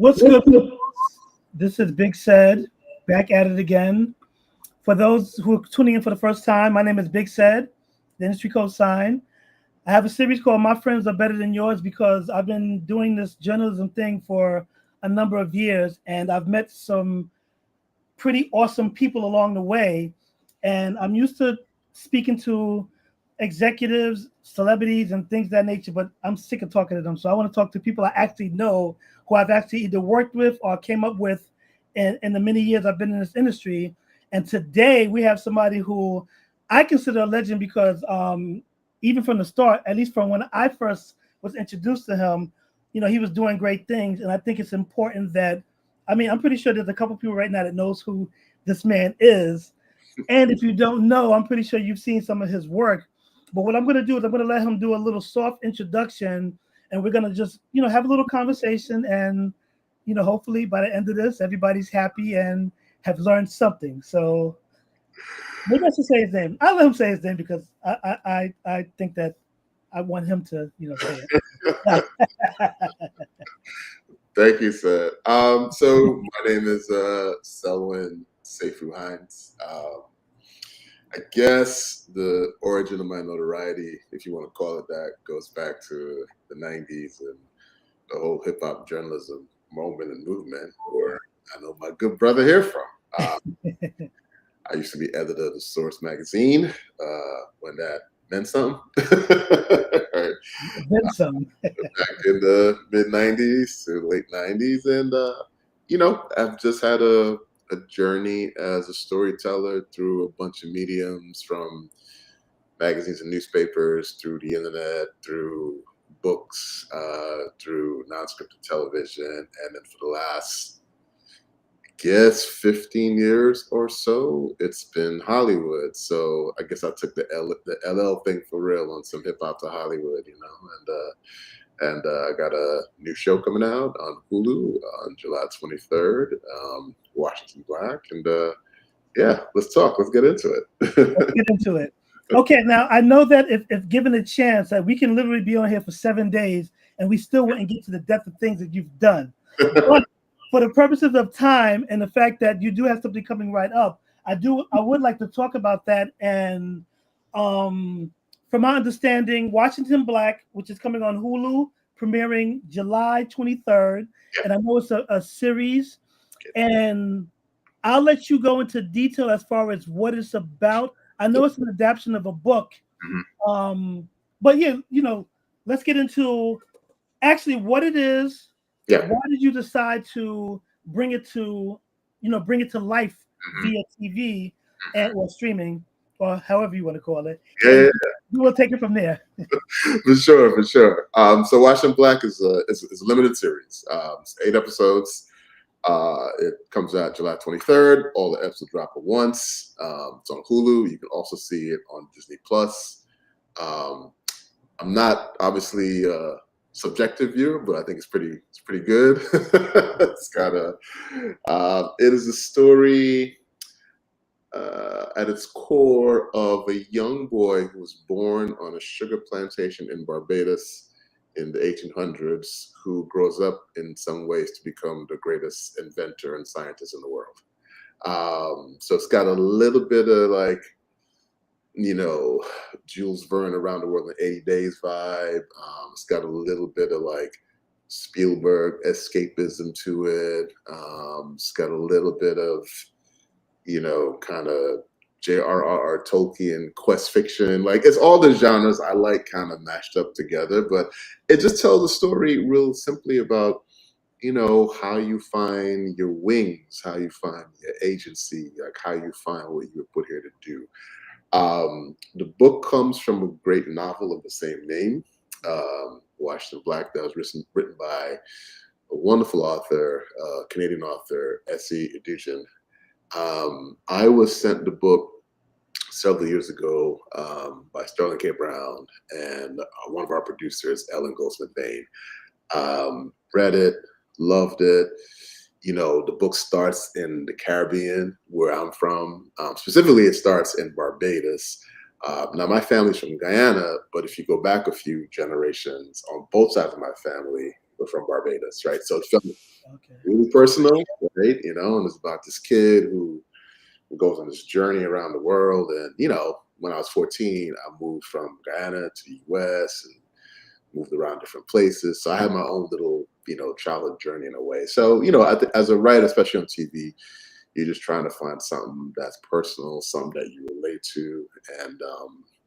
What's good, folks? This is Big CED, back at it again. For those who are tuning in for the first time, my name is Big CED, the industry cosign. I have a series called My Friends Are Better Than Yours because I've been doing this journalism thing for a number of years, and I've met some pretty awesome people along the way. And I'm used to speaking to executives, celebrities, and things of that nature, but I'm sick of talking to them. So I want to talk to people I actually know, who I've actually either worked with or came up with in the many years I've been in this industry. And today we have somebody who I consider a legend because even from the start, at least from when I first was introduced to him, you know, he was doing great things. And I think it's important that, I mean, I'm pretty sure there's a couple people right now that knows who this man is. And if you don't know, I'm pretty sure you've seen some of his work. But what I'm going to do is I'm going to let him do a little soft introduction, and we're going to just, you know, have a little conversation. And, you know, hopefully by the end of this, everybody's happy and have learned something. So maybe I should say his name. I'll let him say his name because I think that I want him to, you know, say it. Thank you, sir. So my name is Selwyn Seyfu Hinds. I guess the origin of my notoriety, if you want to call it that, goes back to the 90s and the whole hip hop journalism moment and movement, where I know my good brother here from. I used to be editor of the Source magazine when that meant something. Right. Meant something. Back in the mid 90s to late 90s. And, you know, I've just had a journey as a storyteller through a bunch of mediums, from magazines and newspapers, through the internet, through books, through non-scripted television, and then for the last, I guess, 15 years or so, it's been Hollywood. So I guess I took the LL thing for real on some hip hop to Hollywood, you know, and I got a new show coming out on Hulu on July 23rd, Washington Black. And yeah, let's talk. Let's get into it. Let's get into it. Okay, now I know that if given a chance, that we can literally be on here for 7 days and we still wouldn't get to the depth of things that you've done. But for the purposes of time and the fact that you do have something coming right up, I would like to talk about that. And from my understanding, Washington Black, which is coming on Hulu, premiering July 23rd. And I know it's a series. And I'll let you go into detail as far as what it's about. I know it's an adaptation of a book. But yeah, you know, let's get into actually what it is. Yeah. Why did you decide to bring it to life via TV or streaming, or however you want to call it? Yeah. We will take it from there. For sure. So Washington Black is a limited series. It's 8 episodes. It comes out July 23rd. All the episodes drop at once. It's on Hulu. You can also see it on Disney Plus. I'm not obviously a subjective viewer, but I think it's pretty good. It's got it is a story at its core of a young boy who was born on a sugar plantation in Barbados in the 1800s, who grows up in some ways to become the greatest inventor and scientist in the world. So it's got a little bit of, like, you know, Jules Verne Around the World in 80 Days vibe. It's got a little bit of like Spielberg escapism to it. It's got a little bit of, you know, kind of J.R.R. Tolkien quest fiction. Like, it's all the genres I like kind of mashed up together, but it just tells a story real simply about, you know, how you find your wings, how you find your agency, like how you find what you were put here to do. The book comes from a great novel of the same name, Washington Black, that was written by a wonderful author, Canadian author, S.E. Edugin. I was sent the book several years ago by Sterling K. Brown and one of our producers, Ellen Goldsmith-Bain. Read it, loved it. You know, the book starts in the Caribbean, where I'm from. Specifically, it starts in Barbados. Now, my family's from Guyana, but if you go back a few generations, on both sides of my family, but from Barbados, right? So it felt Okay. really personal, right? And it's about this kid who goes on this journey around the world. And, when I was 14, I moved from Guyana to the US and moved around different places. So I had my own little, childhood journey in a way. So, as a writer, especially on TV, you're just trying to find something that's personal, something that you relate to. And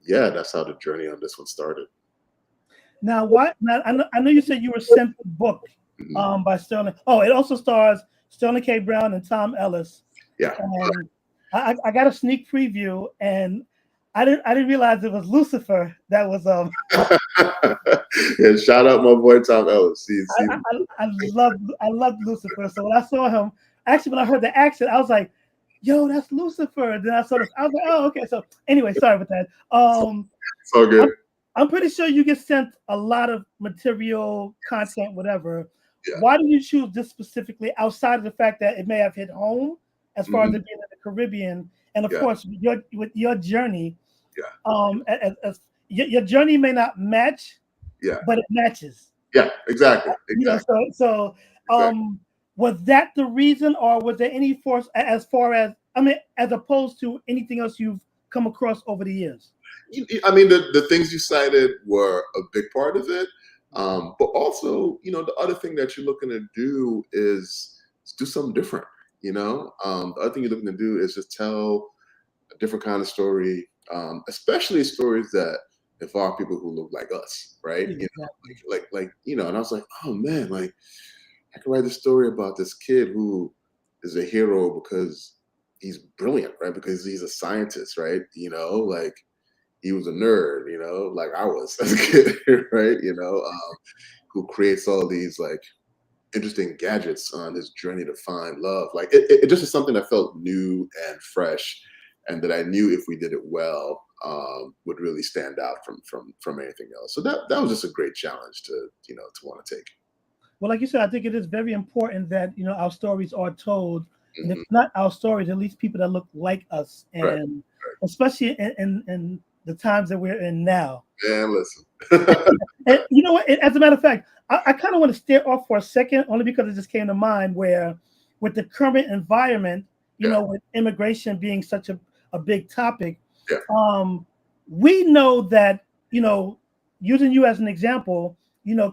yeah, that's how the journey on this one started. Now, Now, I know you said you were sent the book by Sterling. Oh, it also stars Sterling K. Brown and Tom Ellis. Yeah. And I got a sneak preview, and I didn't realize it was Lucifer that was Yeah, shout out my boy Tom Ellis. I loved Lucifer. So when I saw him, actually when I heard the accent, I was like, "Yo, that's Lucifer." Then I was like, "Oh, okay." So anyway, sorry about that. It's all good. I'm pretty sure you get sent a lot of material, content, whatever. Yeah. Why did you choose this specifically, outside of the fact that it may have hit home as far as it being in the Caribbean, and of course with your journey? Yeah. Your journey may not match, but it matches. Yeah, exactly. So was that the reason, or was there any force as far as, as opposed to anything else you've come across over the years? I mean, the things you cited were a big part of it. But also, the other thing that you're looking to do is do something different. The other thing you're looking to do is just tell a different kind of story, especially stories that involve people who look like us, right? Exactly. And I was like, oh man, like I could write a story about this kid who is a hero because he's brilliant, right? Because he's a scientist, right? Like he was a nerd, like I was as a kid, right? Who creates all these like interesting gadgets on his journey to find love. Like it just is something that felt new and fresh, and that I knew if we did it well, would really stand out from anything else. So that was just a great challenge to want to take. Well, like you said, I think it is very important that our stories are told, and if Mhm. not our stories, at least people that look like us, Right. and especially in the times that we're in now. Man, listen. And you know what? As a matter of fact, I kind of want to stare off for a second, only because it just came to mind where, with the current environment, with immigration being such a big topic, Yeah. we know that, using you as an example,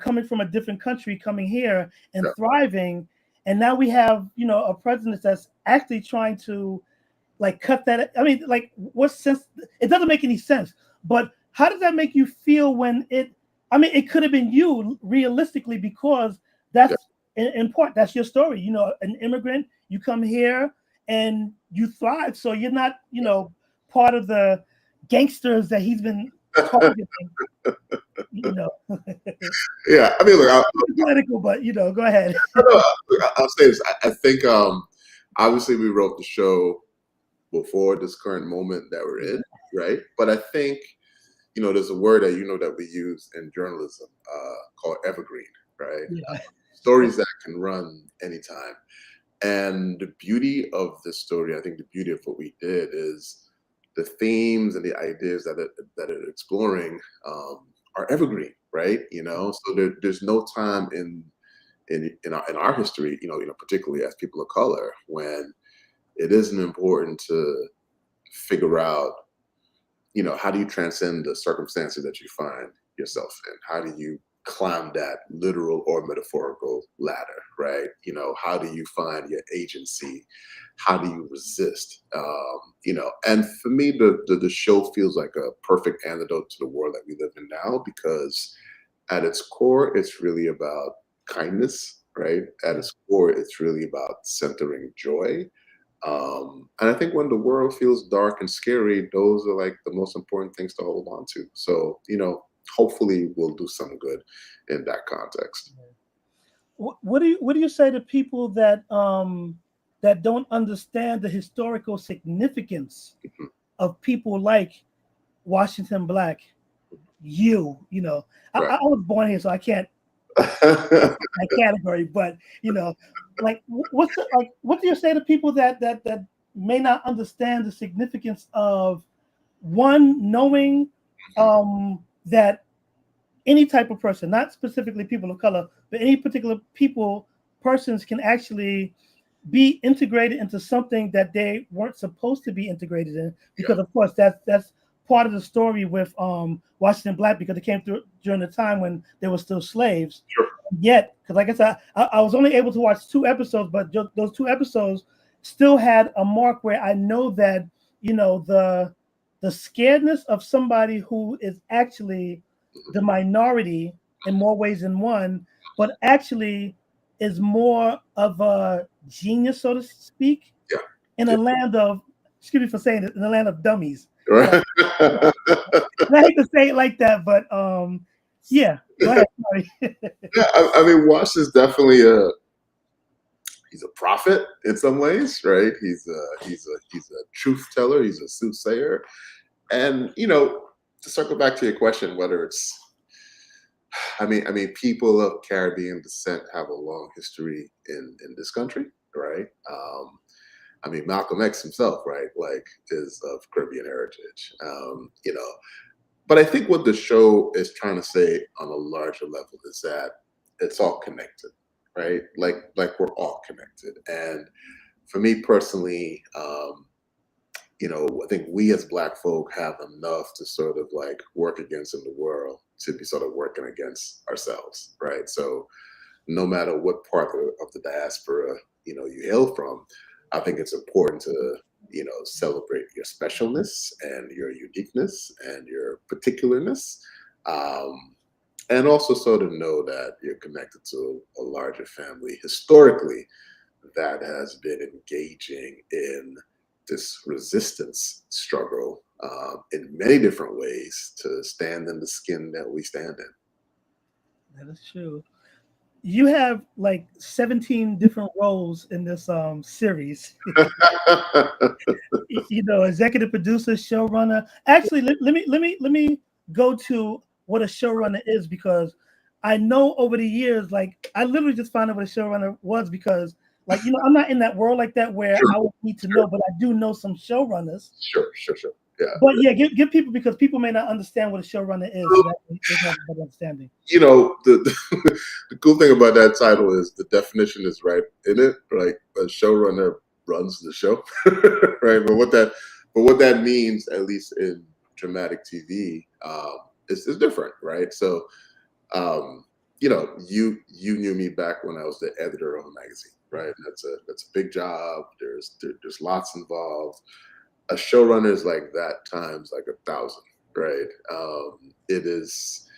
coming from a different country, coming here and thriving, and now we have, a president that's actually trying to like cut that. I mean, like, what sense? It doesn't make any sense. But how does that make you feel when it? I mean, it could have been you realistically, because that's in part that's your story. An immigrant, you come here and you thrive. So you're not, part of the gangsters that he's been targeting. Yeah, I mean, look, Political, but go ahead. I'll say this. I think obviously we wrote the show before this current moment that we're in, right? But I think there's a word that that we use in journalism called evergreen, right? Stories that can run anytime. And the beauty of this story, I think the beauty of what we did is the themes and the ideas that it's exploring are evergreen, right? So there's no time in our history, particularly as people of color, when it isn't important to figure out, how do you transcend the circumstances that you find yourself in? How do you climb that literal or metaphorical ladder, right? How do you find your agency? How do you resist? And for me, the show feels like a perfect antidote to the world that we live in now, because at its core, it's really about kindness, right? At its core, it's really about centering joy. And I think when the world feels dark and scary, those are like the most important things to hold on to. So, hopefully we'll do some good in that context. What do you say to people that that don't understand the historical significance Mhm. of people like Washington Black? Right. I was born here, so I can't that category, but like what do you say to people that may not understand the significance of, one, knowing that any type of person, not specifically people of color, but any particular persons can actually be integrated into something that they weren't supposed to be integrated in, because of course that's part of the story with Washington Black, because it came through during the time when they were still slaves. Sure. Yet, because like I said, I was only able to watch 2 episodes, but those 2 episodes still had a mark where I know that, you know, the scaredness of somebody who is actually the minority in more ways than one, but actually is more of a genius, so to speak, in a land of, excuse me for saying it, in a land of dummies. Right. And I hate to say it like that, but yeah, go ahead. Sorry. Yeah, I mean, Wash is definitely he's a prophet in some ways, right? He's a truth teller. He's a soothsayer, and you know, to circle back to your question, whether it's, I mean, people of Caribbean descent have a long history in this country, right? I mean, Malcolm X himself, right, like is of Caribbean heritage, you know. But I think what the show is trying to say on a larger level is that it's all connected, right? Like we're all connected. And for me personally, you know, I think we as Black folk have enough to sort of like work against in the world to be sort of working against ourselves, right? So no matter what part of the diaspora, you know, you hail from, I think it's important to, you know, celebrate your specialness and your uniqueness and your particularness. And also sort of know that you're connected to a larger family historically that has been engaging in this resistance struggle in many different ways to stand in the skin that we stand in. That is true. You have like 17 different roles in this series. You know, executive producer, showrunner. Actually, let me go to what a showrunner is, because I know over the years, like I literally just found out what a showrunner was, because like, you know, I'm not in that world like that where Sure. I would need to know, but I do know some showrunners. Sure. Yeah. But yeah, give people, because people may not understand what a showrunner is. So that they have a better understanding. You know, the cool thing about that title is the definition is right in it. Like a showrunner runs the show, right? But what that means, at least in dramatic TV, is different, right? So, you know, you knew me back when I was the editor of a magazine, right? That's a big job. There's lots involved. A showrunner is like that times like 1,000, right? It is,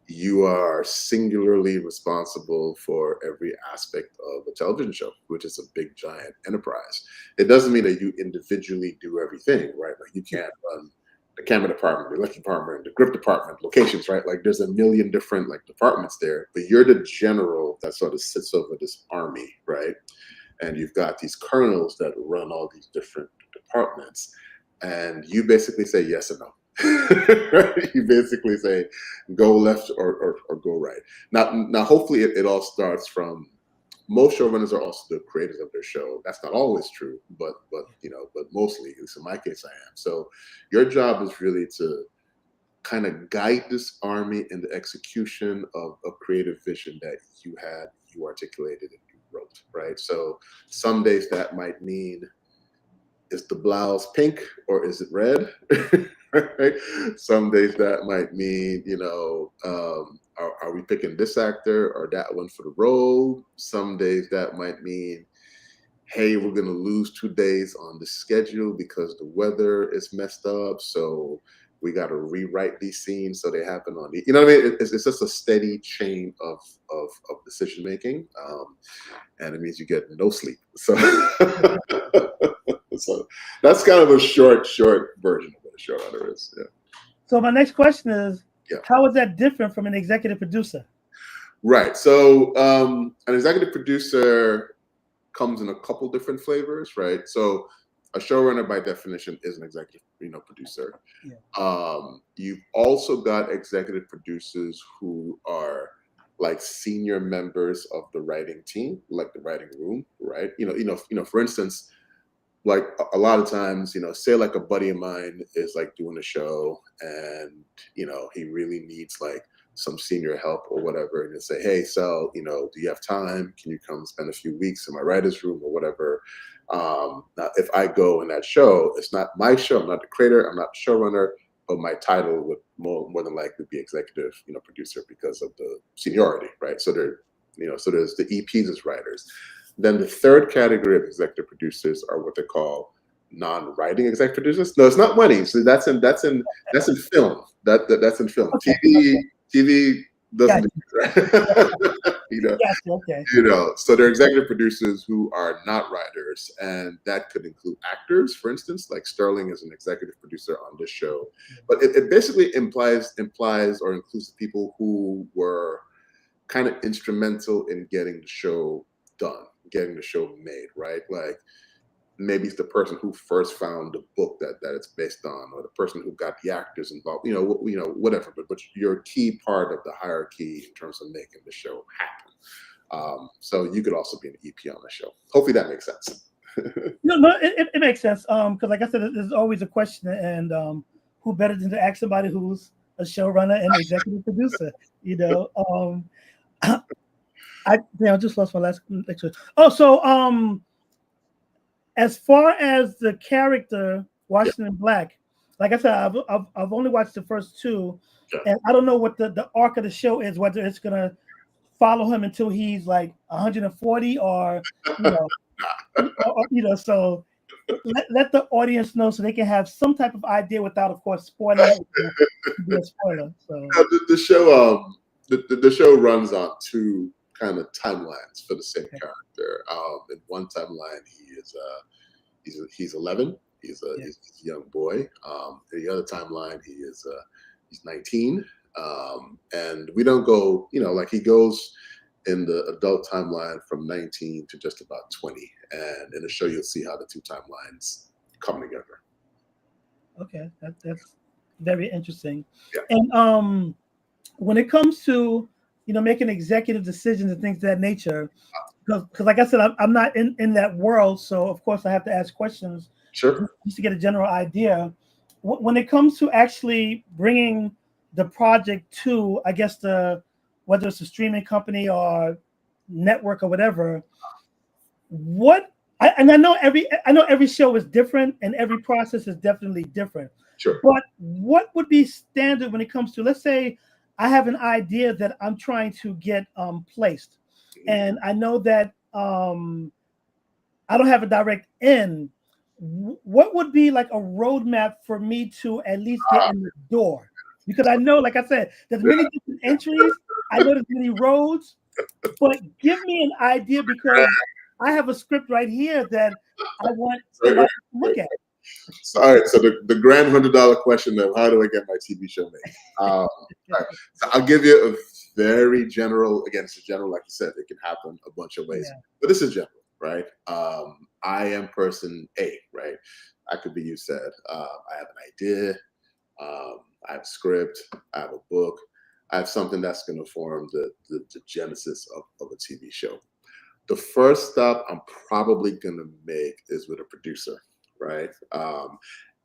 you are singularly responsible for every aspect of a television show, which is a big giant enterprise. It doesn't mean that you individually do everything, right? Like you can't run the camera department, the electric department, the grip department, locations, right? Like there's a million different like departments there, but you're the general that sort of sits over this army, right? And you've got these colonels that run all these different departments, and you basically say yes or no. Right? You basically say go left or go right. Now, hopefully, it all starts from, most showrunners are also the creators of their show. That's not always true, but you know, but mostly, at least in my case, I am. So your job is really to kind of guide this army in the execution of a creative vision that you articulated, and you wrote, right? So some days that might mean, is the blouse pink or is it red? Right? Some days that might mean, you know, are we picking this actor or that one for the role? Some days that might mean, hey, we're going to lose 2 days on the schedule because the weather is messed up. So we got to rewrite these scenes so they happen on the, you know what I mean? It's just a steady chain of decision making, and it means you get no sleep. So, so that's kind of a short version of what a showrunner is. Yeah. So my next question is, how is that different from an executive producer? Right. So an executive producer comes in a couple different flavors, right? So a showrunner by definition is an executive, you know, producer. Yeah. You've also got executive producers who are like senior members of the writing team, like the writing room, right? You know, for instance, like a lot of times, you know, say like a buddy of mine is like doing a show and, you know, he really needs like some senior help or whatever, and you say, hey, so, you know, do you have time? Can you come spend a few weeks in my writer's room or whatever? Now, if I go in that show, it's not my show. I'm not the creator. I'm not the showrunner, but my title would more than likely be executive, you know, producer because of the seniority, right? So so there's the EPs as writers. Then the third category of executive producers are what they call non-writing executive producers. No, it's not money. So that's in film. That's in film. Okay. TV doesn't Gotcha. do that. Gotcha. Okay. So they're executive producers who are not writers, and that could include actors, for instance, like Sterling is an executive producer on this show. But it basically implies or includes the people who were kind of instrumental in getting the show done, getting the show made, right? Like maybe it's the person who first found the book that it's based on, or the person who got the actors involved, whatever. But you're a key part of the hierarchy in terms of making the show happen. So you could also be an EP on the show. Hopefully that makes sense. No, it makes sense. Because like I said, there's always a question, and who better than to ask somebody who's a showrunner and executive producer? You know, I just lost my last lecture. Oh, so as far as the character Washington Black, like I said, I've only watched the first two, and I don't know what the arc of the show is. Whether it's gonna follow him until he's like 140, or So let the audience know so they can have some type of idea without, of course, spoiling it. Be a spoiler. So the show runs on two kind of timelines for the same character. In one timeline, he's 11. He's a young boy. In the other timeline, he's 19. And we don't go, like he goes in the adult timeline from 19 to just about 20. And in the show, you'll see how the two timelines come together. Okay, that's very interesting. Yeah. And when it comes to making executive decisions and things of that nature, because like I said, I'm not in that world, so of course I have to ask questions. Sure. Just to get a general idea. When it comes to actually bringing the project to, I guess, whether it's a streaming company or network or whatever, I know every show is different and every process is definitely different. Sure. But what would be standard when it comes to, let's say I have an idea that I'm trying to get placed, and I know that I don't have a direct end. What would be like a roadmap for me to at least get in the door? Because I know, like I said, there's many different entries. I know there's many roads, but give me an idea, because I have a script right here that I want to look at. All right, so the grand $100 question of how do I get my TV show made? Right. So I'll give you a very general. Again, it's general, like you said, it can happen a bunch of ways, but this is general, right? I am person A, right? I could be, you said, I have an idea, I have a script, I have a book, I have something that's going to form the genesis of a TV show. The first stop I'm probably going to make is with a producer, right?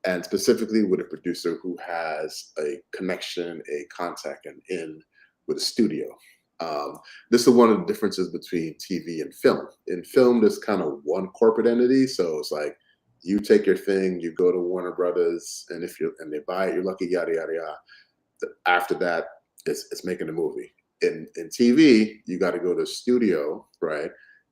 And specifically with a producer who has a connection, a contact, and in with a studio. This is one of the differences between TV and film. In film, there's kind of one corporate entity, so it's like you take your thing, you go to Warner Brothers, and they buy it, you're lucky, yada yada yada. After that, it's making a movie. In TV, you got to go to a studio, right?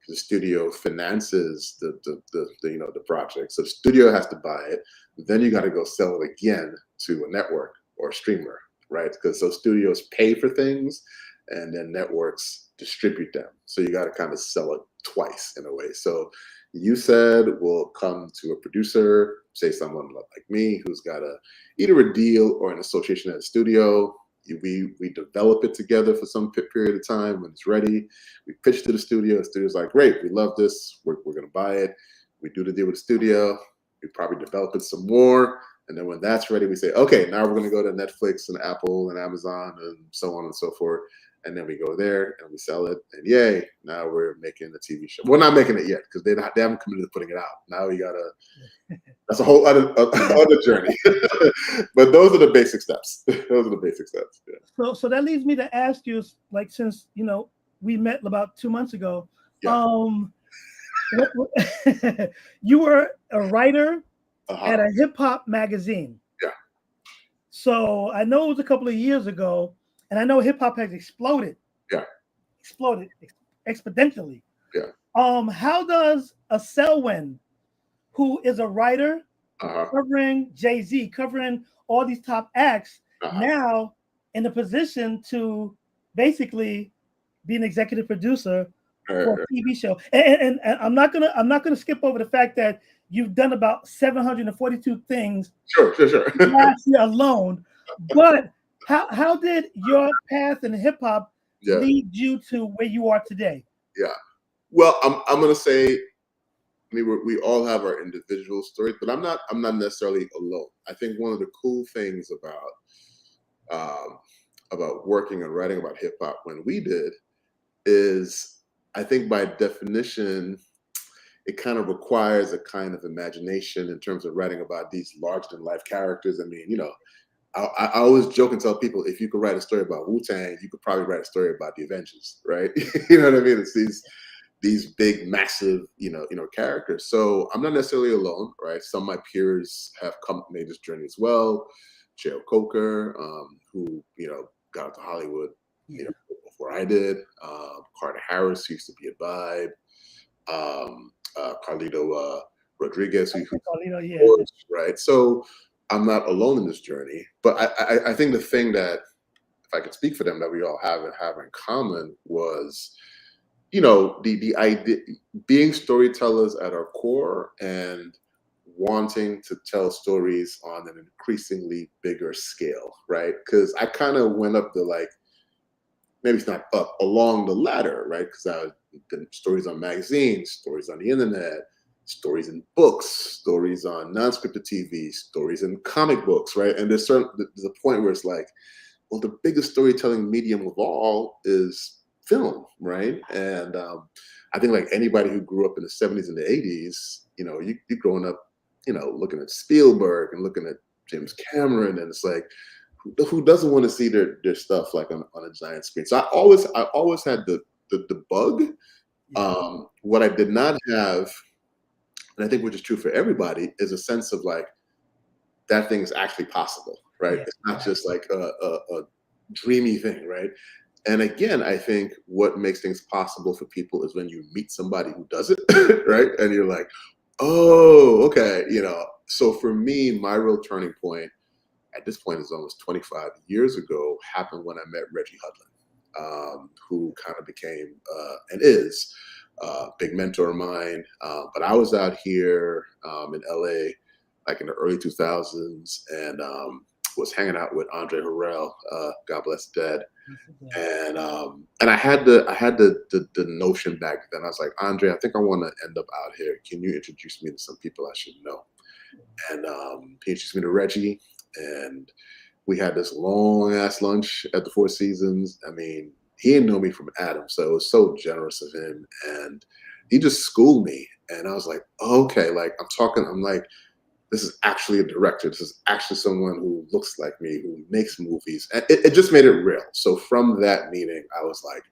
The studio finances the project, so the studio has to buy it. Then you got to go sell it again to a network or a streamer, right? Because those studios pay for things, and then networks distribute them. So you got to kind of sell it twice in a way. So you said we'll come to a producer, say someone like me, who's got either a deal or an association at a studio. We develop it together for some period of time. When it's ready, we pitch to the studio. The studio's like, great, we love this. We're going to buy it. We do the deal with the studio. We probably develop it some more. And then when that's ready, we say, okay, now we're going to go to Netflix and Apple and Amazon and so on and so forth. and then we go there and we sell it, and yay, now we're making a TV show. We're not making it yet because they haven't committed to putting it out. Now we gotta. That's a whole other journey. But those are the basic steps. Those are the basic steps. Yeah. So that leads me to ask you, like, since we met about 2 months ago, Yeah. You were a writer Uh-huh. at a hip hop magazine. Yeah. So I know it was a couple of years ago, and I know hip hop has exploded. Yeah. Exploded exponentially. Yeah. How does a Selwyn, who is a writer, Uh-huh. covering Jay-Z, covering all these top acts, Uh-huh. now in a position to basically be an executive producer for a TV show? And I'm not gonna skip over the fact that you've done about 742 things Sure. last year alone. But how did your path in hip hop lead you to where you are today? Yeah. Well, I'm gonna say, I mean, we all have our individual stories, but I'm not necessarily alone. I think one of the cool things about working and writing about hip hop when we did is, I think by definition, it kind of requires a kind of imagination in terms of writing about these larger than life characters. I mean, I always joke and tell people, if you could write a story about Wu-Tang, you could probably write a story about the Avengers, right? You know what I mean? It's these big, massive, characters. So I'm not necessarily alone, right? Some of my peers have made this journey as well. J.L. Coker, who, got out to Hollywood, before I did. Carter Harris, who used to be at Vibe. Carlito Rodriguez, right? So I'm not alone in this journey, but I think the thing that, if I could speak for them, that we all have in common was, the idea, being storytellers at our core and wanting to tell stories on an increasingly bigger scale, right? Because I kind of went up the, maybe it's not up, along the ladder, right? Because I did stories on magazines, stories on the internet, stories in books, stories on non-scripted TV, stories in comic books, right? And there's a point where it's like, well, the biggest storytelling medium of all is film, right? And I think, like anybody who grew up in the 70s and the 80s, you're growing up, looking at Spielberg and looking at James Cameron, and it's like, who doesn't want to see their stuff like on a giant screen? So I always had the bug. What I did not have, and I think which is true for everybody, is a sense of like, that thing is actually possible, right? It's not just like a dreamy thing, right? And again, I think what makes things possible for people is when you meet somebody who does it, right? And you're like, oh, okay, So for me, my real turning point at this point is almost 25 years ago, happened when I met Reggie Hudlin, who kind of became and is a big mentor of mine. But I was out here in LA, like in the early 2000s, and was hanging out with Andre Harrell, God bless the dead. And I had the notion back then. I was like, Andre, I think I want to end up out here. Can you introduce me to some people I should know? And he introduced me to Reggie, and we had this long ass lunch at the Four Seasons. I mean, he didn't know me from Adam, so it was so generous of him, and he just schooled me. And I was like, okay, like I'm like, this is actually a director. This is actually someone who looks like me, who makes movies. And it just made it real. So from that meeting, I was like,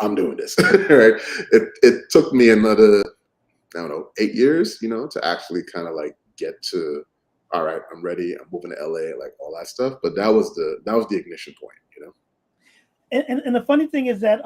I'm doing this, right? It took me another, 8 years, to actually kind of like get to, all right, I'm ready. I'm moving to LA, like all that stuff. But that was the ignition point, And the funny thing is that,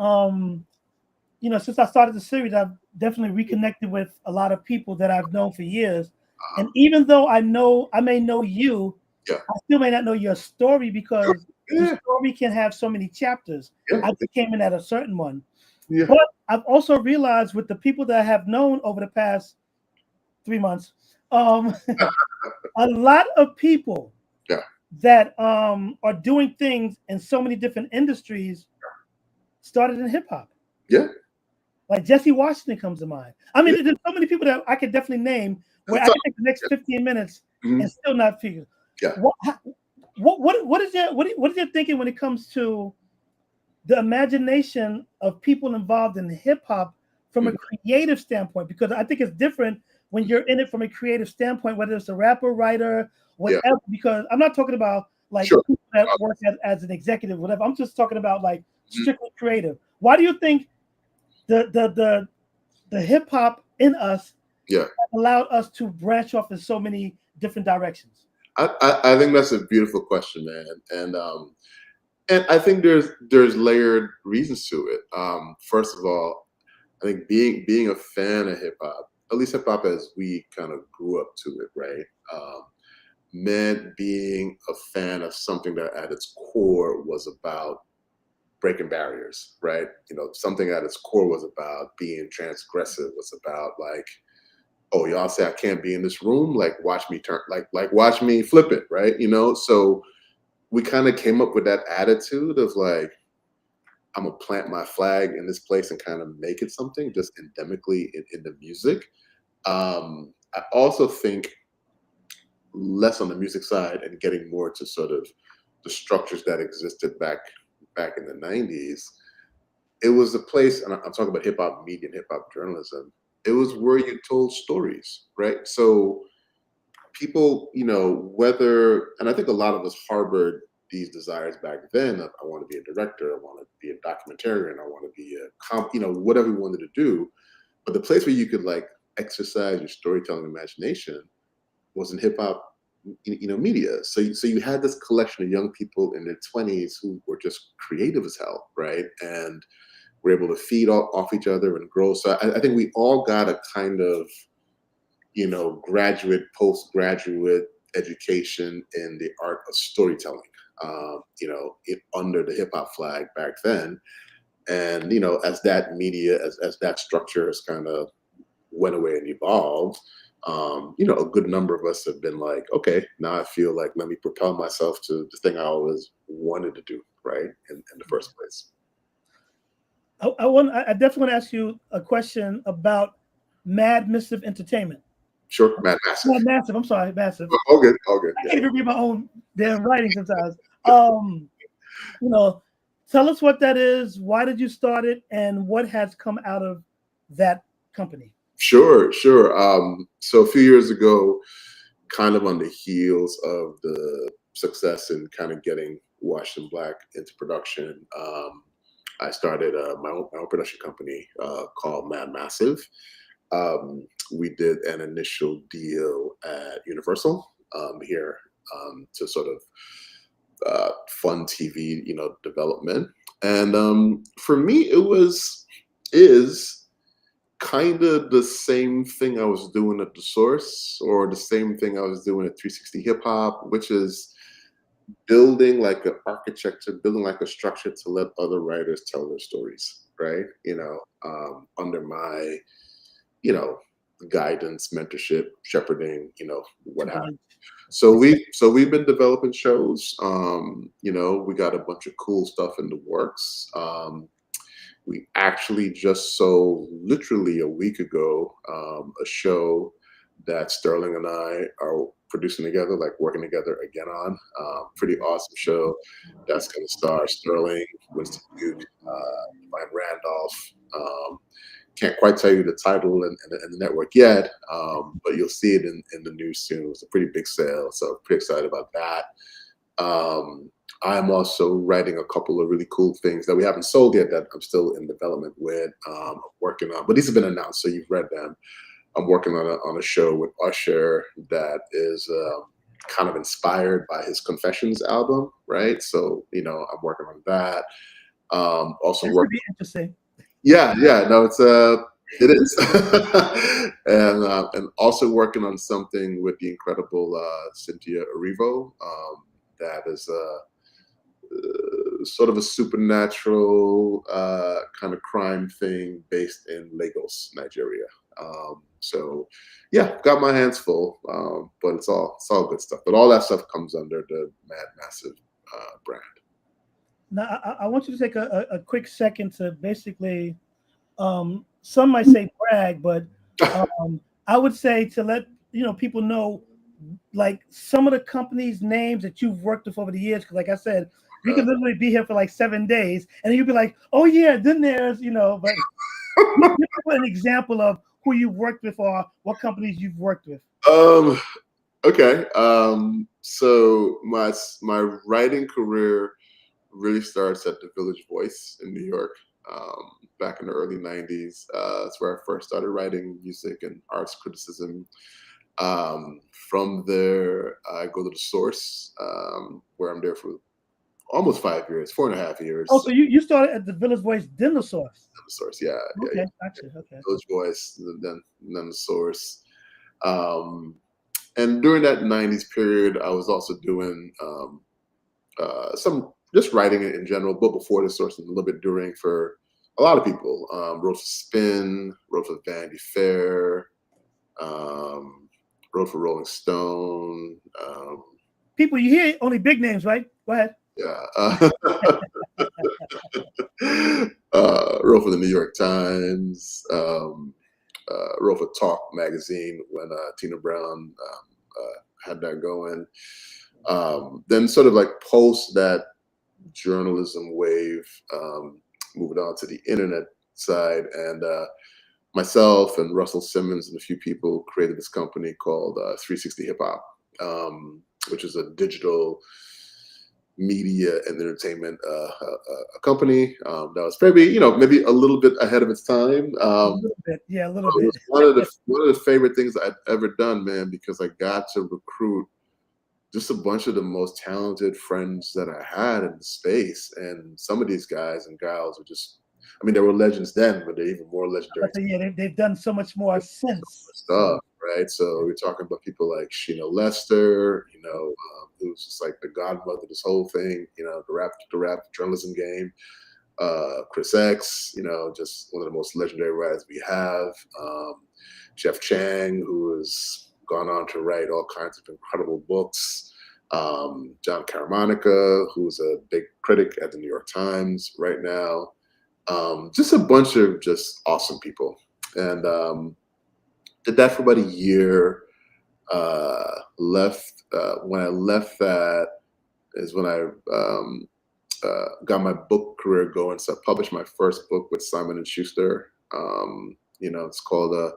since I started the series, I've definitely reconnected with a lot of people that I've known for years. And even though I may know you, I still may not know your story, because the story can have so many chapters. I just came in at a certain one. But I've also realized with the people that I have known over the past 3 months, a lot of people that are doing things in so many different industries started in hip hop. Yeah. Like Jesse Washington comes to mind. I mean, there's so many people that I could definitely name where I can take the next 15 minutes and still not figure. Yeah. What is your thinking when it comes to the imagination of people involved in hip hop from a creative standpoint, because I think it's different when you're in it from a creative standpoint, whether it's a rapper, writer, whatever. Because I'm not talking about like people that work as an executive, whatever. I'm just talking about like strictly creative. Why do you think the hip hop in us allowed us to branch off in so many different directions? I think that's a beautiful question, man, and I think there's layered reasons to it. First of all, I think being a fan of hip hop, at least hip hop as we kind of grew up to it, right, meant being a fan of something that at its core was about breaking barriers, right? You know, something at its core was about being transgressive, was about like, oh, y'all say I can't be in this room, like watch me turn, like watch me flip it, right? You know, so we kind of came up with that attitude of like, I'm gonna plant my flag in this place and kind of make it something just endemically in the music. I also think less on the music side and getting more to sort of the structures that existed back in the 90s. It was a place, and I'm talking about hip hop media and hip hop journalism. It was where you told stories, right? So people, you know, whether, and I think a lot of us harbored these desires back then of, I want to be a director, I want to be a documentarian, I want to be you know, whatever we wanted to do. But the place where you could like exercise your storytelling imagination was in hip hop, you know, media. So you had this collection of young people in their 20s who were just creative as hell, right? And were able to feed off each other and grow. So I think we all got a kind of, you know, graduate, postgraduate education in the art of storytelling, you know, under the hip hop flag back then. And, you know, as that media, as that structure has kind of went away and evolved, you know, a good number of us have been like, okay, now I feel like, let me propel myself to the thing I always wanted to do, right, in the first place. I definitely want to ask you a question about Mad Missive Entertainment. Sure, Massive. Massive. I'm sorry, Massive. All good, all good. I can't even read my own damn writing sometimes. You know, tell us what that is. Why did you start it, and what has come out of that company? Sure. So a few years ago, kind of on the heels of the success in kind of getting Washed in Black into production, I started my own production company called Mad Massive. We did an initial deal at Universal here to sort of fund TV, you know, development. And for me, is kind of the same thing I was doing at the Source, or the same thing I was doing at 360 Hip Hop, which is building like an architecture, building like a structure to let other writers tell their stories, right? You know, under my, you know, guidance, mentorship, shepherding, you know, what have you. So we've been developing shows. You know, we got a bunch of cool stuff in the works. We actually just sold, literally a week ago, a show that Sterling and I are producing together, like working together again on. Pretty awesome show that's going to star Sterling, Winston Duke, Divine Randolph. Can't quite tell you the title and the network yet, but you'll see it in the news soon. It's a pretty big sale, so pretty excited about that. I'm also writing a couple of really cool things that we haven't sold yet that I'm still in development with, working on, but these have been announced, so you've read them. I'm working on a show with Usher that is kind of inspired by his Confessions album, right? So, you know, I'm working on that. Also working. Interesting. Yeah, no, it is, and also working on something with the incredible Cynthia Erivo. That is sort of a supernatural kind of crime thing based in Lagos, Nigeria. So yeah, got my hands full, but it's all good stuff. But all that stuff comes under the Mad Massive brand. Now, I want you to take a quick second to basically, some might say brag, but I would say to let people know, like, some of the companies' names that you've worked with over the years. Because, like I said, We could literally be here for like 7 days, and you'd be like, "Oh yeah." Then there's, but give an example of who you've worked with or what companies you've worked with. Okay. So my writing career really starts at the Village Voice in New York, back in the early '90s. That's where I first started writing music and arts criticism. From there, I go to the Source, where I'm there for almost 5 years, 4.5 years. Oh, so you started at the Village Voice, then the Source. The Source, yeah. Okay, gotcha. Okay. Village Voice, then the Source. And during that '90s period, I was also doing some just writing in general, but before the Source and a little bit during for a lot of people. Wrote for Spin, wrote for Vanity Fair, wrote for Rolling Stone. People, you hear only big names, right? Go ahead. Yeah. Wrote for the New York Times. Wrote for Talk magazine when Tina Brown had that going. Then sort of like post that journalism wave, moving on to the internet side, and myself and Russell Simmons and a few people created this company called 360 Hip Hop, which is a digital media and entertainment company that was maybe maybe a little bit ahead of its time. A little bit. It was one of the favorite things I've ever done, man, because I got to recruit just a bunch of the most talented friends that I had in the space, and some of these guys and gals are just, I mean, they were legends then, but they're even more legendary. Yeah, they've done so much more since. Stuff, right? So we're talking about people like Sheena Lester, who's just like the godmother of this whole thing, the rap journalism game. Chris X, just one of the most legendary writers we have. Jeff Chang, who has gone on to write all kinds of incredible books. John Caramanica, who's a big critic at the New York Times right now. Just a bunch of just awesome people. And did that for about a year. Left. When I left that is when I got my book career going. So I published my first book with Simon & Schuster. It's called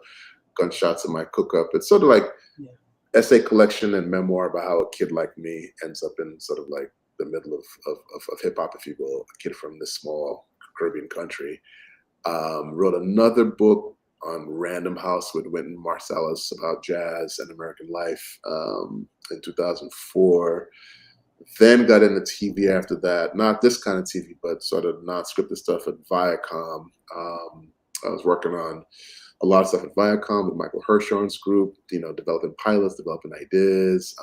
Gunshots in My Cook-Up. It's sort of like essay collection and memoir about how a kid like me ends up in sort of like the middle of hip hop, if you will, a kid from this small Caribbean country. Wrote another book on Random House with Wynton Marsalis about jazz and American life in 2004. Then got into TV after that, not this kind of TV, but sort of non-scripted stuff at Viacom. I was working on a lot of stuff at Viacom with Michael Hirshhorn's group, developing pilots, developing ideas.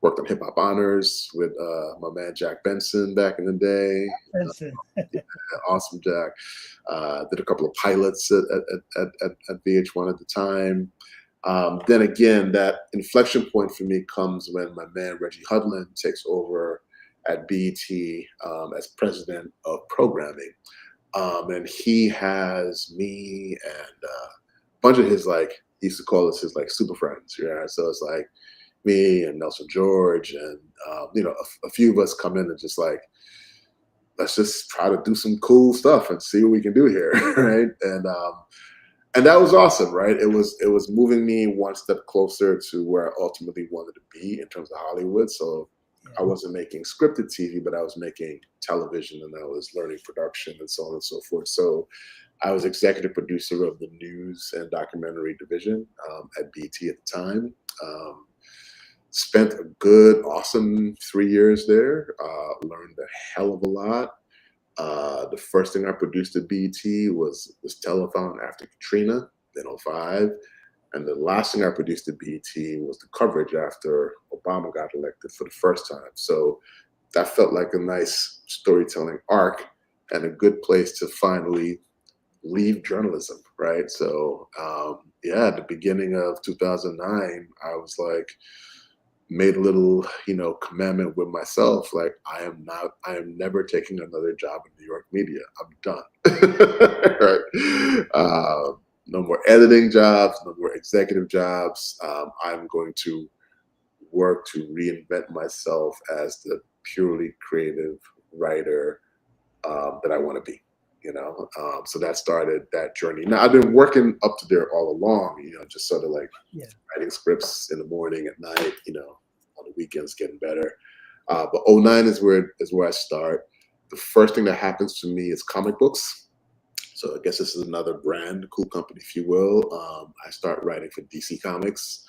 Worked on Hip Hop Honors with my man Jack Benson back in the day. Benson. Awesome Jack. Did a couple of pilots at VH1 at the time. Then again, that inflection point for me comes when my man Reggie Hudlin takes over at BET as president of programming. And he has me and a bunch of his, like, he used to call us his like super friends. Yeah. So it's like me and Nelson George and, a few of us come in and just like, let's just try to do some cool stuff and see what we can do here. Right. And that was awesome, right? It was moving me one step closer to where I ultimately wanted to be in terms of Hollywood. So I wasn't making scripted TV, but I was making television and I was learning production and so on and so forth. So I was executive producer of the news and documentary division at BET at the time. Spent a good, awesome 3 years there. Learned a hell of a lot. The first thing I produced at BET was this telethon after Katrina in '05. And the last thing I produced at BET was the coverage after Obama got elected for the first time. So that felt like a nice storytelling arc and a good place to finally leave journalism, right? So at the beginning of 2009, I was like, made a little, commandment with myself, like I am never taking another job in New York media. I'm done. Right? No more editing jobs, no more executive jobs. I'm going to work to reinvent myself as the purely creative writer that I want to be. So that started that journey. Now I've been working up to there all along, just sort of like writing scripts in the morning, at night, on the weekends, getting better. But '09 is where I start. The first thing that happens to me is comic books. So I guess this is another brand, cool company, if you will. I start writing for DC Comics,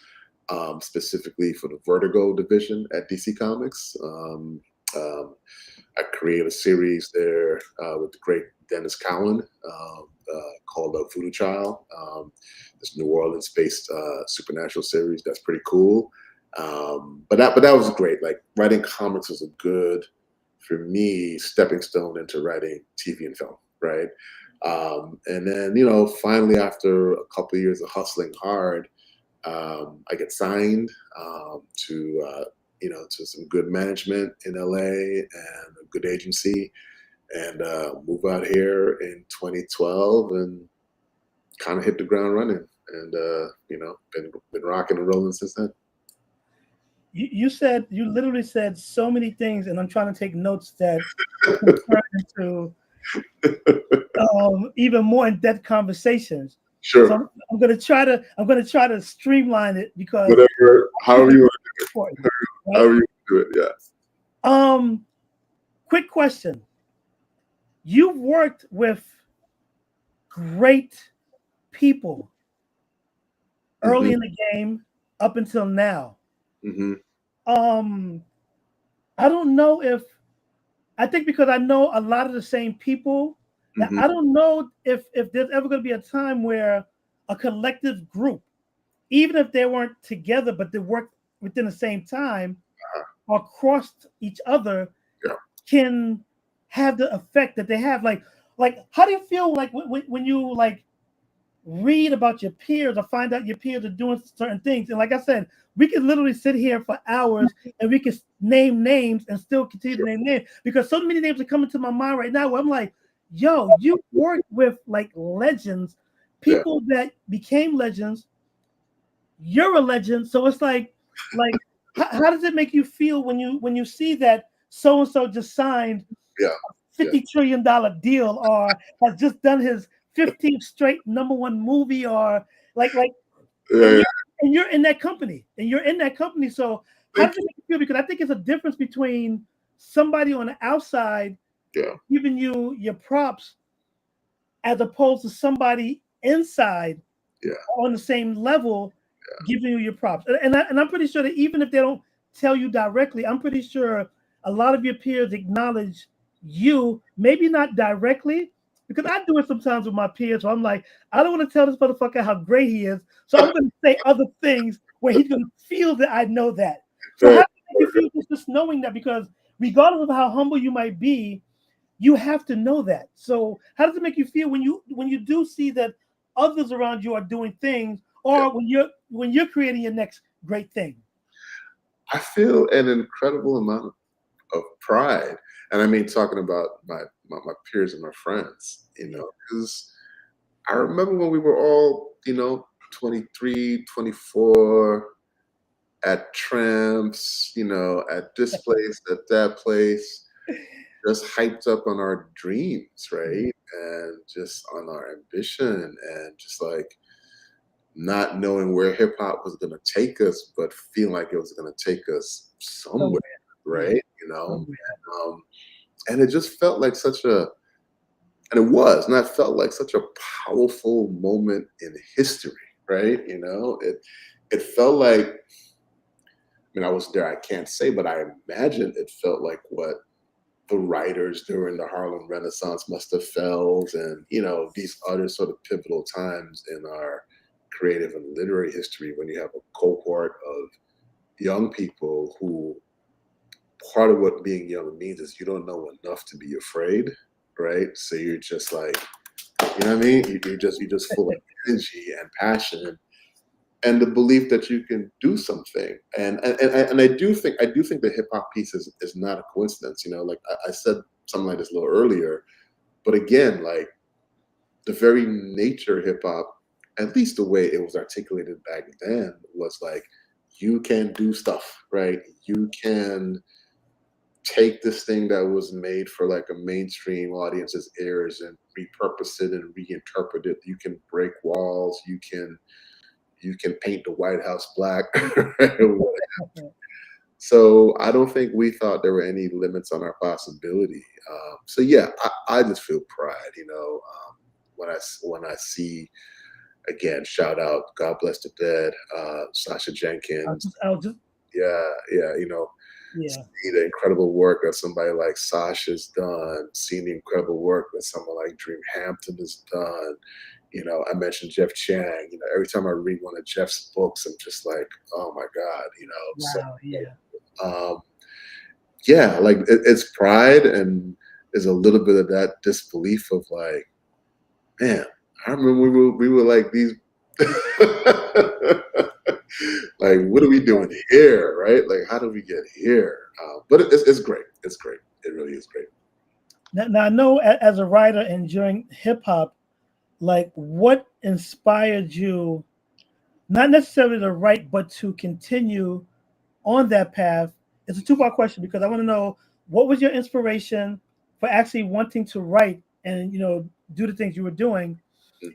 specifically for the Vertigo division at DC Comics. I create a series there with the great Dennis Cowan called Voodoo Child. This New Orleans-based supernatural series that's pretty cool. But that was great. Like writing comics was a good, for me, stepping stone into writing TV and film, right? And then finally after a couple of years of hustling hard, I get signed to some good management in LA and a good agency, and move out here in 2012 and kind of hit the ground running, and been rocking and rolling since then. You literally said so many things, and I'm trying to take notes that turn into even more in-depth conversations. Sure. So I'm gonna try to streamline it, because however you want to do it. However you want to do it, yeah. Quick question. You've worked with great people early in the game up until now. I don't know I think because I know a lot of the same people, that I don't know if there's ever going to be a time where a collective group, even if they weren't together, but they worked within the same time or crossed each other, can have the effect that they have. Like how do you feel like when you like read about your peers or find out your peers are doing certain things? And like I said, we could literally sit here for hours and we could name names and still continue to name names, because so many names are coming to my mind right now where I'm like, yo, you work with like legends, people that became legends. You're a legend. So it's like how does it make you feel when you see that so-and-so just signed a $50 trillion deal, or has just done his 15th straight #1 movie, or and you're in that company, So how does it make you feel? Because I think it's a difference between somebody on the outside giving you your props, as opposed to somebody inside on the same level giving you your props. And I'm pretty sure that even if they don't tell you directly, I'm pretty sure a lot of your peers acknowledge you, maybe not directly, because I do it sometimes with my peers. So I'm like, I don't want to tell this motherfucker how great he is, so I'm going to say other things where he's going to feel that I know that. So how do you feel just knowing that? Because regardless of how humble you might be, you have to know that. So how does it make you feel when you do see that others around you are doing things, or when you're creating your next great thing? I feel an incredible amount of pride. And I mean, talking about my peers and my friends, because I remember when we were all, 23, 24, at tramps, at this place, at that place, just hyped up on our dreams, right? And just on our ambition, and just like not knowing where hip hop was going to take us, but feeling like it was going to take us somewhere, right? And it just felt like such a powerful moment in history, right? It felt like, I mean, I was there, I can't say, but I imagine it felt like what the writers during the Harlem Renaissance must have felt, and these other sort of pivotal times in our creative and literary history, when you have a cohort of young people who, part of what being young means is you don't know enough to be afraid, right? So you're just like, you know what I mean? You're just full of energy and passion, and the belief that you can do something. And I do think the hip hop piece is not a coincidence. Like I said something like this a little earlier, but again, like the very nature of hip hop, at least the way it was articulated back then, was like, you can do stuff, right? You can take this thing that was made for like a mainstream audience's ears and repurpose it and reinterpret it. You can break walls. You can paint the White House black. So I don't think we thought there were any limits on our possibility. So yeah, I just feel pride, when I see, again, shout out, God bless the dead, Sasha Jenkins. See the incredible work that somebody like Sasha's done, seeing the incredible work that someone like Dream Hampton has done. I mentioned Jeff Chang. Every time I read one of Jeff's books, I'm just like, oh my God, Wow, like it's pride, and there's a little bit of that disbelief of like, man, I remember we were like these, like, what are we doing here, right? Like, how did we get here? But it's great. It's great. It really is great. Now I know as a writer and during hip hop, like what inspired you, not necessarily to write, but to continue on that path? It's a two-part question because I want to know what was your inspiration for actually wanting to write and do the things you were doing,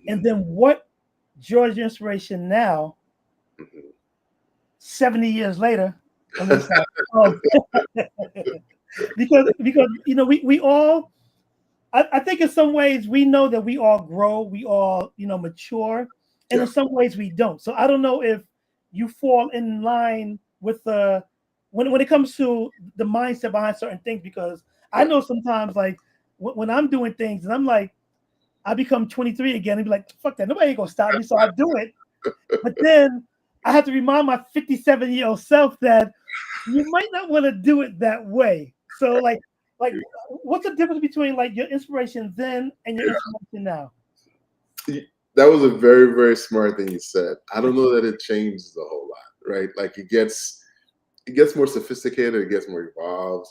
and then what draws your inspiration now, 70 years later. Because we all, I think in some ways we know that we all grow, we all mature, and in some ways we don't. So I don't know if you fall in line with the when it comes to the mindset behind certain things, because I know sometimes like when I'm doing things and I'm like, I become 23 again and be like, fuck that, nobody ain't gonna stop me, so I do it. But then I have to remind my 57-year-old self that you might not want to do it that way. So like what's the difference between like your inspiration then and your inspiration now? That was a very, very smart thing you said. I don't know that it changes a whole lot, right? Like it gets more sophisticated, it gets more evolved.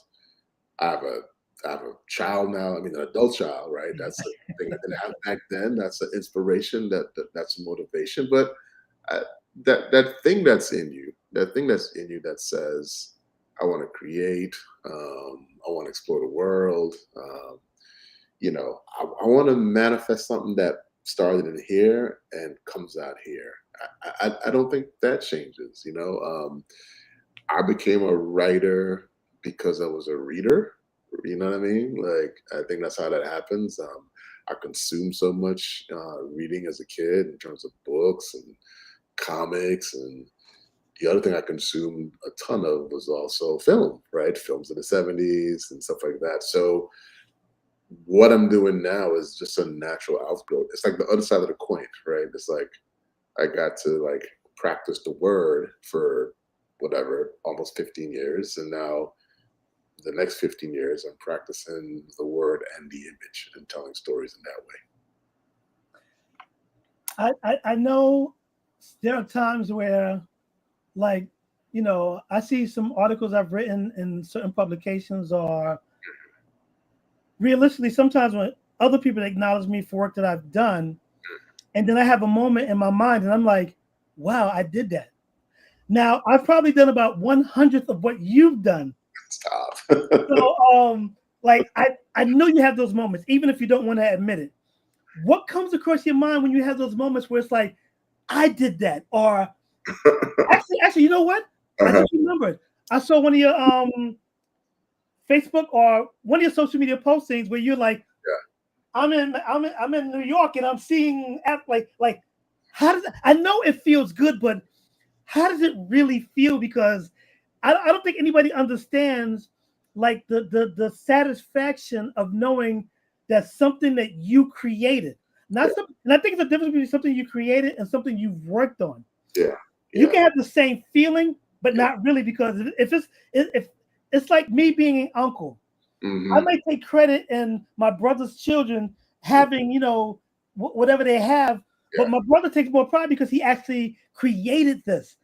I have a child now. I mean, an adult child, right? That's a thing I didn't have back then. That's an inspiration. That's a motivation. But that thing that's in you, that says, I want to create. I want to explore the world. I want to manifest something that started in here and comes out here. I don't think that changes. I became a writer because I was a reader. You know what I mean? Like, I think that's how that happens. I consumed so much reading as a kid in terms of books and comics, and the other thing I consumed a ton of was also film, right? Films in the 70s and stuff like that. So what I'm doing now is just a natural outgrowth. It's like the other side of the coin, right? It's like I got to like practice the word for whatever, almost 15 years. And now the next 15 years, I'm practicing the word and the image and telling stories in that way. I know there are times where, like, I see some articles I've written in certain publications, or realistically, sometimes when other people acknowledge me for work that I've done, and then I have a moment in my mind and I'm like, wow, I did that. Now, I've probably done about 1/100th of what you've done. Stop. So, like, I know you have those moments, even if you don't want to admit it. What comes across your mind when you have those moments where it's like, I did that? Or actually, you know what? I just remembered. I saw one of your Facebook or one of your social media postings where you're like, I'm in New York and I'm seeing like how does I know it feels good, but how does it really feel? Because I don't think anybody understands like the satisfaction of knowing that something that you created, and I think it's the difference between something you created and something you've worked on. You can have the same feeling, but not really, because if it's like me being an uncle. I might take credit in my brother's children having, whatever they have, but my brother takes more pride because he actually created this.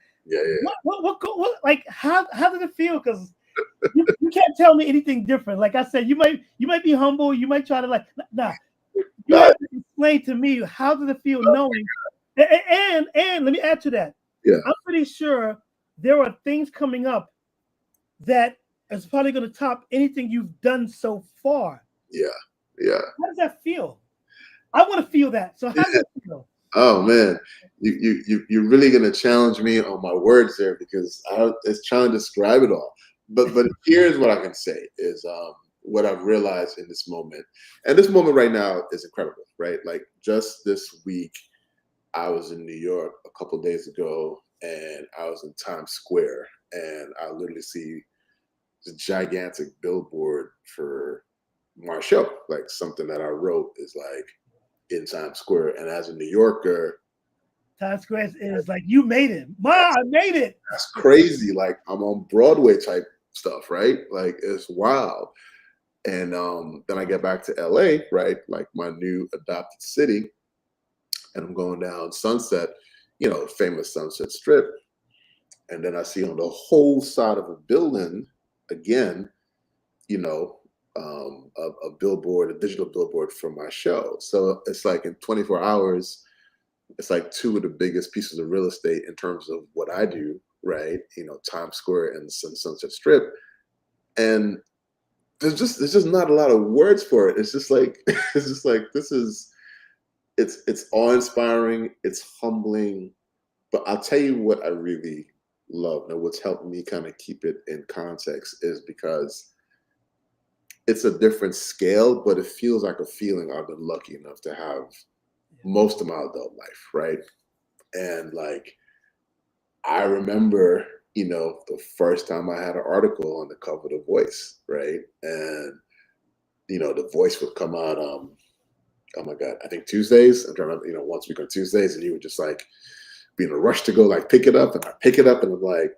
What like how did it feel? Because you can't tell me anything different. Like I said, you might be humble, you might try to like, nah. You have to explain to me, how does it feel knowing? And let me add to that. I'm pretty sure there are things coming up that is probably going to top anything you've done so far. Yeah, yeah. How does that feel? I want to feel that. So how does it feel? Oh man, you're really gonna challenge me on my words there because it's trying to describe it all. But here's what I can say is what I've realized in this moment, and this moment right now is incredible, right? Like just this week, I was in New York a couple of days ago, and I was in Times Square, and I literally see the gigantic billboard for my show, like something that I wrote is like in Times Square, and as a New Yorker, Times Square is like, you made it. Ma, I made it. that's crazy. Like I'm on Broadway type stuff, right? Like it's wild. And then I get back to LA, right? Like my new adopted city, and I'm going down Sunset, famous Sunset Strip. And then I see on the whole side of a building again, a billboard, a digital billboard for my show. So it's like in 24 hours, it's like two of the biggest pieces of real estate in terms of what I do, right? Times Square and Sunset Strip. And there's just not a lot of words for it. It's just like it's awe-inspiring, it's humbling. But I'll tell you what I really love and what's helped me kind of keep it in context is because it's a different scale, but it feels like a feeling I've been lucky enough to have most of my adult life, right? And like I remember, the first time I had an article on the cover of The Voice, right? And The Voice would come out oh my God, I think Tuesdays. I'm trying to, once a week on Tuesdays, and you would just like be in a rush to go like pick it up, and I pick it up and I'm like,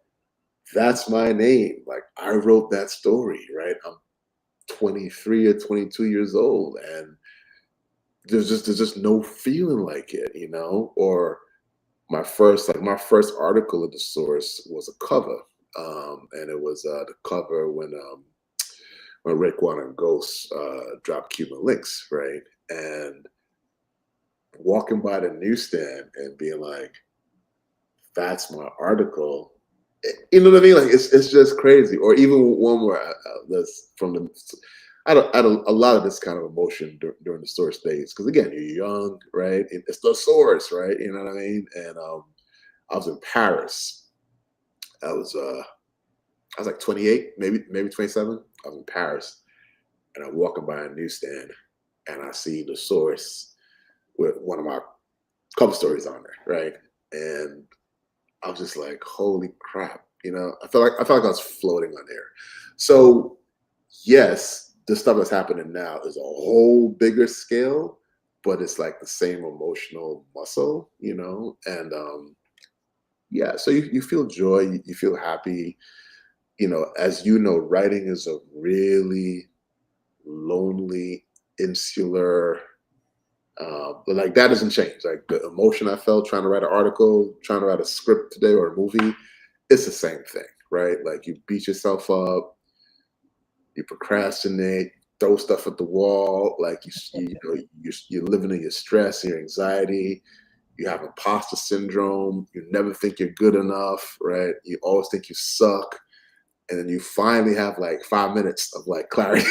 that's my name. Like I wrote that story, right? I'm 23 or 22 years old, and there's just no feeling like it, or my first article at the Source was a cover, and it was the cover when Raekwon and Ghost dropped Cuban Links, right? And walking by the newsstand and being like, that's my article. You know what I mean? Like it's just crazy. Or even one where that's from the. I had a lot of this kind of emotion during the Source days because again, you're young, right? It's the Source, right? You know what I mean? And I was in Paris. I was like 28, maybe 27. I was in Paris, and I'm walking by a newsstand, and I see the Source with one of my cover stories on there, right? And I was just like, holy crap, I felt like I was floating on air. So yes, the stuff that's happening now is a whole bigger scale, but it's like the same emotional muscle, and yeah, so you feel joy, you feel happy, as writing is a really lonely, insular, but like that doesn't change. Like the emotion I felt trying to write an article, trying to write a script today or a movie, it's the same thing, right? Like you beat yourself up, you procrastinate, throw stuff at the wall, like you're living in your stress, your anxiety, you have imposter syndrome, you never think you're good enough, right? You always think you suck. And then you finally have like 5 minutes of like clarity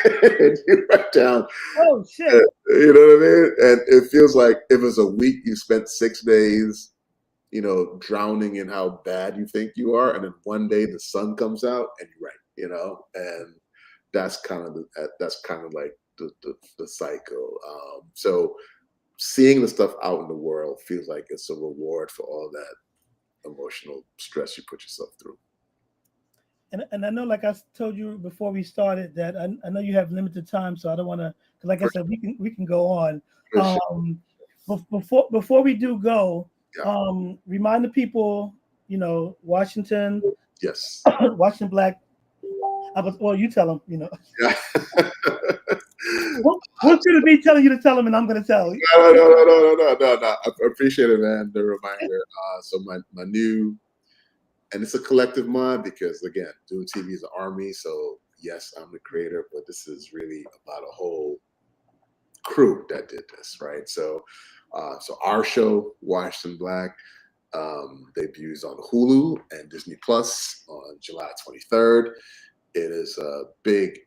and you write down, Oh shit. you know what I mean? And it feels like if it's a week, you spent 6 days, drowning in how bad you think you are. And then one day the sun comes out and you write, and that's kind of like the cycle. So seeing the stuff out in the world feels like it's a reward for all that emotional stress you put yourself through. And I know, like I told you before we started, that I know you have limited time, so I don't want to. Because, like I said, we can go on. Before we do go, remind the people, Washington. Yes. Washington Black. Well, you tell them. Yeah. What's going to be telling you to tell them, and I'm going to tell you. No. I appreciate it, man. The reminder. So my new. And it's a collective mind because, again, doing TV is an army. So, yes, I'm the creator, but this is really about a whole crew that did this, right? So our show, Washington Black, debuts on Hulu and Disney Plus on July 23rd. It is a big,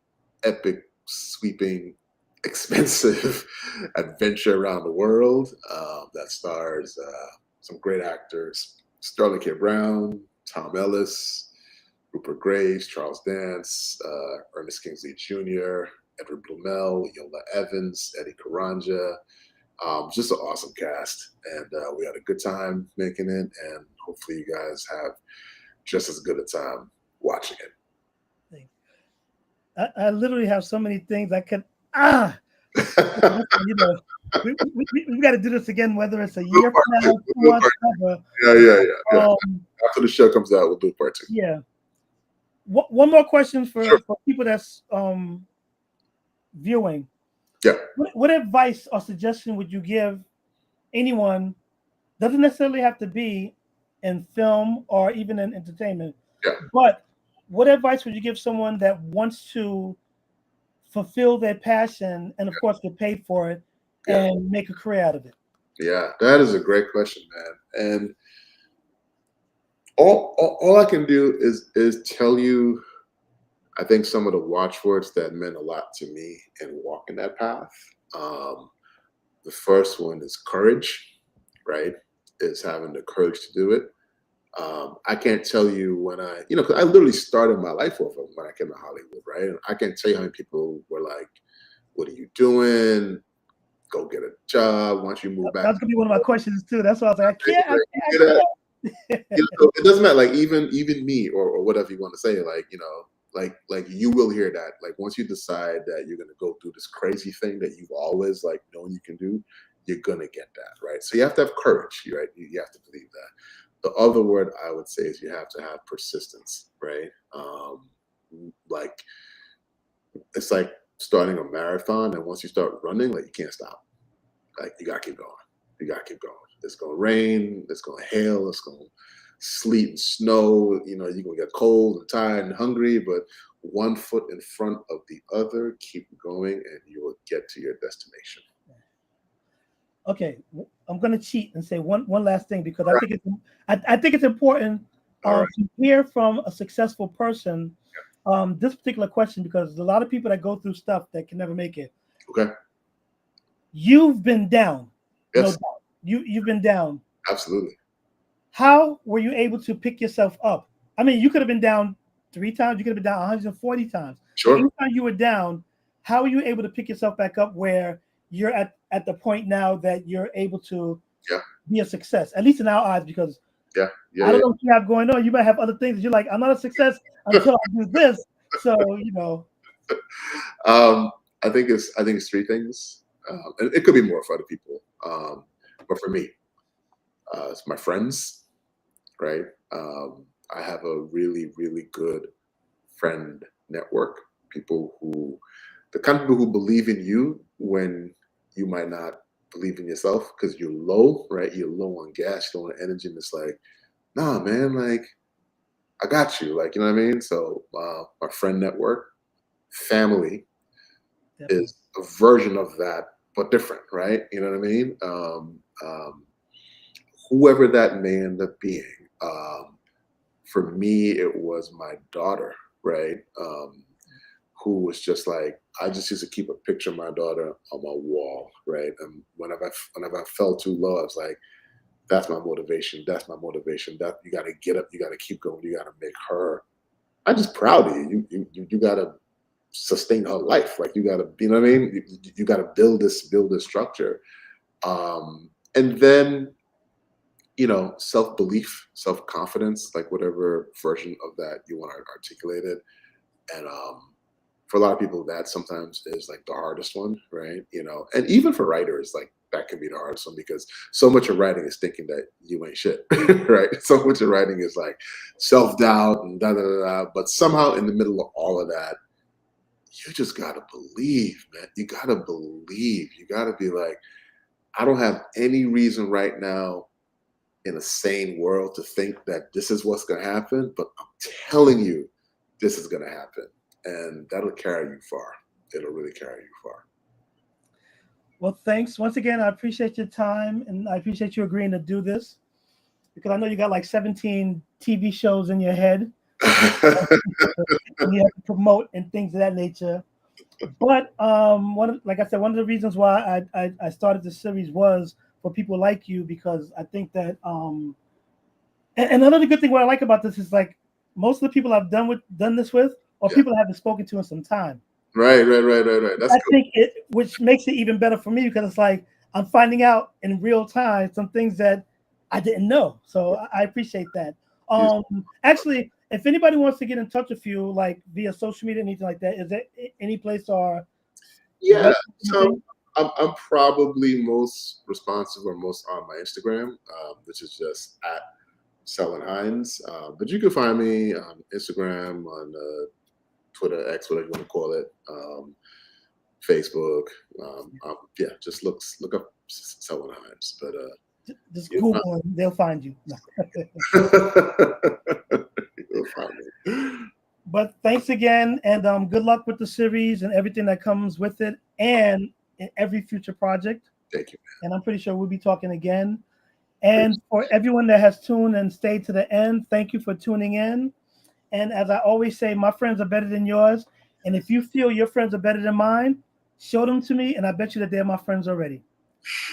epic, sweeping, expensive adventure around the world that stars some great actors: Sterling K. Brown, Tom Ellis, Rupert Graves, Charles Dance, Ernest Kingsley Jr., Edward Blumell, Yola Evans, Eddie Caranja. Just an awesome cast, and we had a good time making it, and hopefully you guys have just as good a time watching it. I literally have so many things I could you know, we got to do this again, whether it's a year from now, 2 months, whatever. Yeah. After the show comes out, we'll do part 2. Yeah. One more question for people that's viewing. Yeah. What advice or suggestion would you give anyone? Doesn't necessarily have to be in film or even in entertainment. Yeah. But what advice would you give someone that wants to fulfill their passion and, of course, get paid for it and make a career out of it? Yeah, that is a great question, man. And all I can do is tell you, I think, some of the watchwords that meant a lot to me in walking that path. The first one is courage, right? Is having the courage to do it. I can't tell you when because I literally started my life off when I came to Hollywood, right? And I can't tell you how many people were like, "What are you doing? Go get a job. Why don't you move back?" That's gonna be one of my questions too. That's why I was like, I can't. It doesn't matter. Like even me or whatever you want to say. Like you will hear that. Like once you decide that you're gonna go through this crazy thing that you've always like known you can do, you're gonna get that, right? So you have to have courage, right? You have to believe that. The other word I would say is you have to have persistence, right? Like it's like starting a marathon, and once you start running, like you can't stop. Like you gotta keep going. You gotta keep going. It's gonna rain. It's gonna hail. It's gonna sleet and snow. You're gonna get cold and tired and hungry, but one foot in front of the other, keep going, and you will get to your destination. Okay, I'm going to cheat and say one last thing, because I think it's important to hear from a successful person this particular question, because there's a lot of people that go through stuff that can never make it. Okay. You've been down. Yes. No doubt. You've been down. Absolutely. How were you able to pick yourself up? I mean, you could have been down 3 times. You could have been down 140 times. Sure. Anytime you were down, how were you able to pick yourself back up where you're at the point now that you're able to be a success, at least in our eyes? Because I don't know what you have going on. You might have other things that you're like, I'm not a success until I do this. So I think it's 3 things, and it could be more for other people, but for me, it's my friends, right? I have a really, really good friend network. The kind of people who believe in you when you might not believe in yourself because you're low, right? You're low on gas, low on energy, and it's like, nah, man, like I got you, like, you know what I mean? So my friend network, family is a version of that, but different, right? You know what I mean? Whoever that may end up being, for me, it was my daughter, right? Who was just like, I just used to keep a picture of my daughter on my wall, right? And whenever I felt too low, I was like, that's my motivation. That's my motivation. That you got to get up. You got to keep going. You got to make her. I'm just proud of you. You got to sustain her life. Like you got to, you know what I mean? You got to build this structure, and then self-belief, self-confidence, like whatever version of that you want to articulate it, and for a lot of people, that sometimes is like the hardest one, right? And even for writers, like that can be the hardest one because so much of writing is thinking that you ain't shit, right? So much of writing is like self-doubt and da da da da. But somehow in the middle of all of that, you just gotta believe, man. You gotta believe. You gotta be like, I don't have any reason right now in a sane world to think that this is what's gonna happen, but I'm telling you, this is gonna happen. And that'll carry you far. It'll really carry you far. Well, thanks. Once again, I appreciate your time, and I appreciate you agreeing to do this, because I know you got like 17 TV shows in your head and you have to promote and things of that nature. But like I said, one of the reasons why I started this series was for people like you, because I think that and another good thing what I like about this is like most of the people I've done this with or people I haven't spoken to in some time. Right. That's I cool. think which makes it even better for me because it's like I'm finding out in real time some things that I didn't know. So I appreciate that. Actually, if anybody wants to get in touch with you, like via social media, anything like that, is there any place or Yeah. So I'm probably most responsive or most on my Instagram, which is just at Selwyn Hinds. But you can find me on Instagram, on Twitter, X, whatever you want to call it, Facebook. Yeah, just look up Selwyn Hinds. But just Google and they'll find you. You'll find me. But thanks again, and good luck with the series and everything that comes with it, and in every future project. Thank you, man. And I'm pretty sure we'll be talking again. And for everyone that has tuned and stayed to the end, thank you for tuning in. And as I always say, my friends are better than yours. And if you feel your friends are better than mine, show them to me, and I bet you that they're my friends already.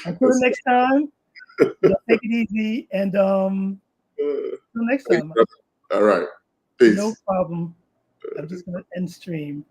Until the next time, take it easy, and until next time. All right. Peace. No problem. I'm just going to end stream.